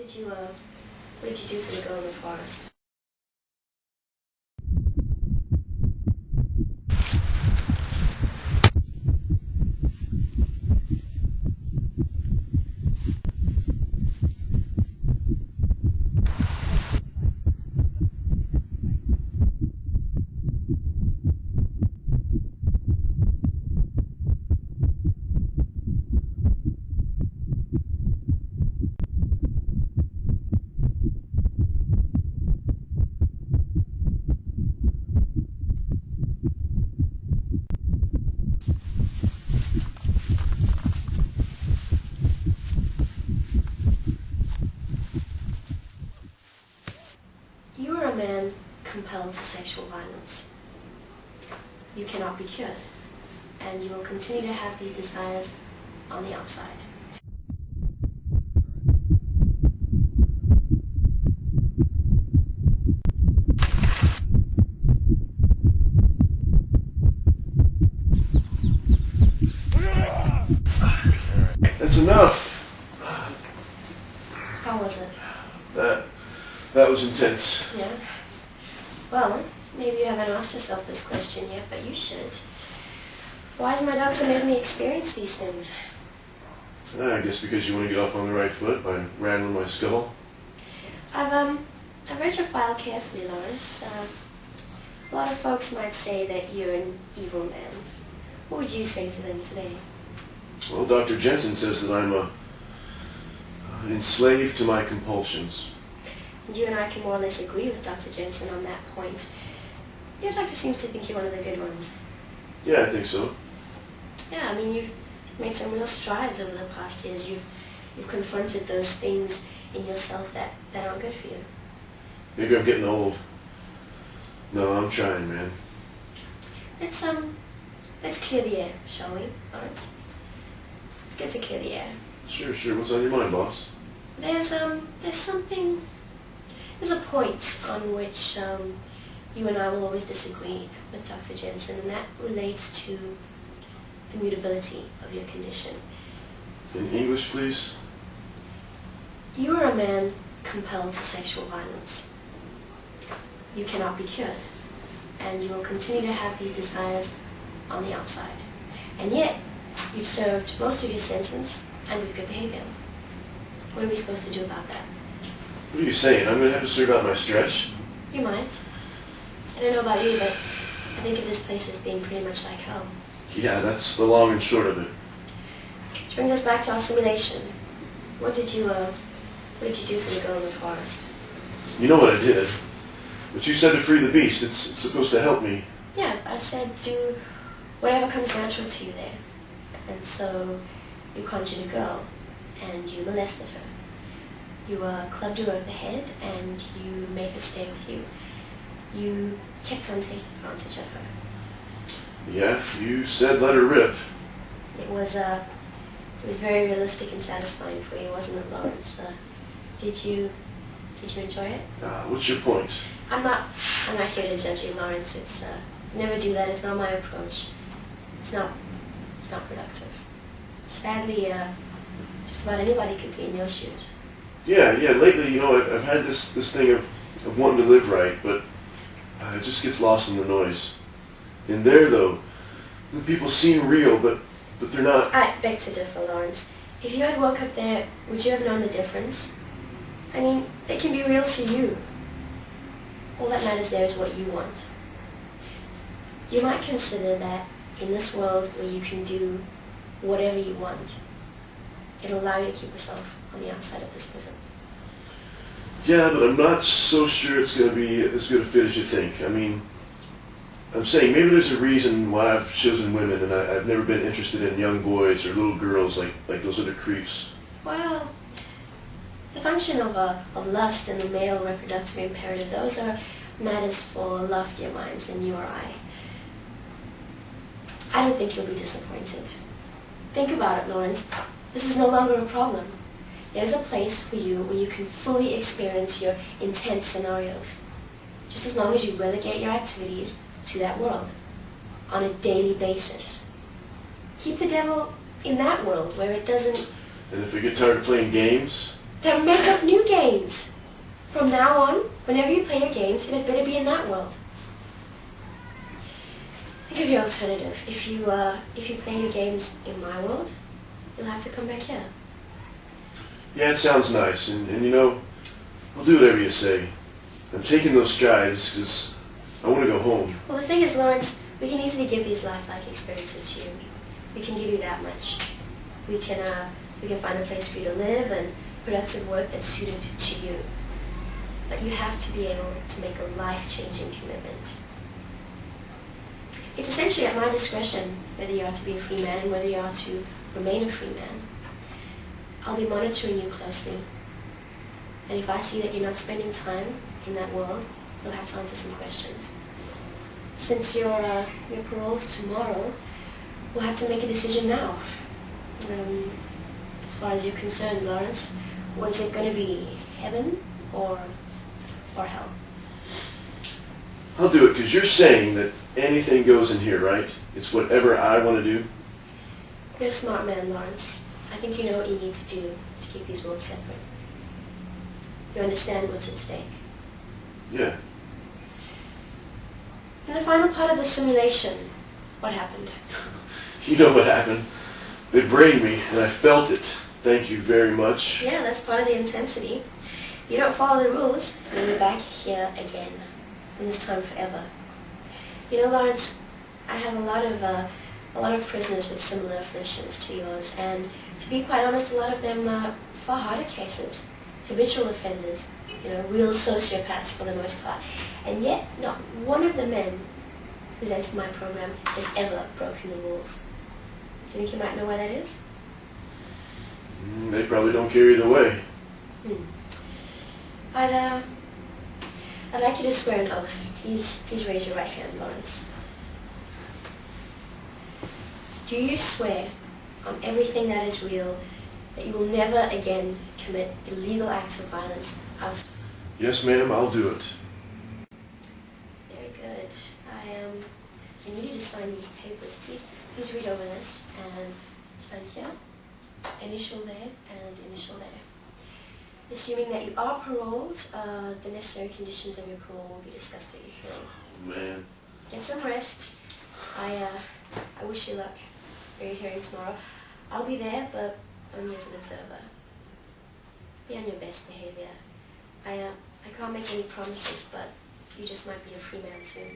What did you do to the girl in the forest? You are a man compelled to sexual violence. You cannot be cured, and you will continue to have these desires on the outside. That's enough. How was it? That was intense. Yeah? Well, maybe you haven't asked yourself this question yet, but you should. Why has my doctor made me experience these things? I guess because you want to get off on the right foot by rattling my skull. I've read your file carefully, Lawrence. A lot of folks might say that you're an evil man. What would you say to them today? Well, Dr. Jensen says that I'm enslaved to my compulsions. And you and I can more or less agree with Dr. Jensen on that point. Your doctor seems to think you're one of the good ones. Yeah, I think so. Yeah, I mean, you've made some real strides over the past years. You've confronted those things in yourself that aren't good for you. Maybe I'm getting old. No, I'm trying, man. Let's clear the air, shall we, Lawrence? It's good to clear the air. Sure. What's on your mind, boss? There's a point on which you and I will always disagree with Dr. Jensen, and that relates to the mutability of your condition. In English, please? You are a man compelled to sexual violence. You cannot be cured, and you will continue to have these desires on the outside. And yet, you've served most of your sentence, and with good behavior. What are we supposed to do about that? What are you saying? I'm going to have to serve out my stretch? You might. I don't know about you, but I think of this place as being pretty much like hell. Yeah, that's the long and short of it. Which brings us back to our simulation. What did you do to the girl in the forest? You know what I did. But you said to free the beast. It's supposed to help me. Yeah, I said do whatever comes natural to you there. And so you conjured a girl, and you molested her. You clubbed her over the head, and you made her stay with you. You kept on taking advantage of her. Yeah, you said let her rip. It was very realistic and satisfying for you, wasn't it, Lawrence? Did you enjoy it? What's your point? I'm not here to judge you, Lawrence. It's never do that. It's not my approach. It's not productive. Sadly, just about anybody could be in your shoes. Yeah. Lately, I've had this thing of wanting to live right, but it just gets lost in the noise. In there, though, the people seem real, but they're not. I beg to differ, Lawrence. If you had woke up there, would you have known the difference? I mean, they can be real to you. All that matters there is what you want. You might consider that in this world where you can do whatever you want, it'll allow you to keep yourself on the outside of this prison. Yeah, but I'm not so sure it's going to be as good a fit as you think. I mean, I'm saying maybe there's a reason why I've chosen women, and I've never been interested in young boys or little girls like those other creeps. Well, the function of lust and the male reproductive imperative, those are matters for loftier minds than you or I. I don't think you'll be disappointed. Think about it, Lawrence. This is no longer a problem. There's a place for you where you can fully experience your intense scenarios, just as long as you relegate your activities to that world on a daily basis. Keep the devil in that world where it doesn't... And if we get tired of playing games, Then make up new games. From now on, whenever you play your games, it had better be in that world. Think of your alternative. If you play your games in my world, you'll have to come back here. Yeah, it sounds nice, and you know, I'll do whatever you say. I'm taking those strides because I want to go home. Well, the thing is, Lawrence, we can easily give these lifelike experiences to you. We can give you that much. We can find a place for you to live and productive work that's suited to you. But you have to be able to make a life-changing commitment. It's essentially at my discretion whether you are to be a free man and whether you are to remain a free man. I'll be monitoring you closely. And if I see that you're not spending time in that world, you'll have to answer some questions. Since your parole's tomorrow, we'll have to make a decision now. As far as you're concerned, Lawrence, was it going to be heaven or hell? I'll do it because you're saying that anything goes in here, right? It's whatever I want to do. You're a smart man, Lawrence. I think you know what you need to do to keep these worlds separate. You understand what's at stake. Yeah. In the final part of the simulation, what happened? You know what happened. They brained me, and I felt it. Thank you very much. Yeah, that's part of the intensity. You don't follow the rules, and you're back here again. And this time forever. You know, Lawrence, I have a lot of prisoners with similar afflictions to yours, and to be quite honest, a lot of them are far harder cases. Habitual offenders, you know, real sociopaths for the most part. And yet, not one of the men who's entered my program has ever broken the rules. Do you think you might know why that is? They probably don't care either way. I'd like you to swear an oath. Please raise your right hand, Lawrence. Do you swear on everything that is real that you will never again commit illegal acts of violence outside? Yes, ma'am, I'll do it. Very good. I need you to sign these papers. Please read over this and sign here, initial there, and initial there. Assuming that you are paroled, the necessary conditions of your parole will be discussed at your hearing. Oh, man. Get some rest. I wish you luck for your hearing tomorrow. I'll be there, but only as an observer. Be on your best behavior. I can't make any promises, but you just might be a free man soon.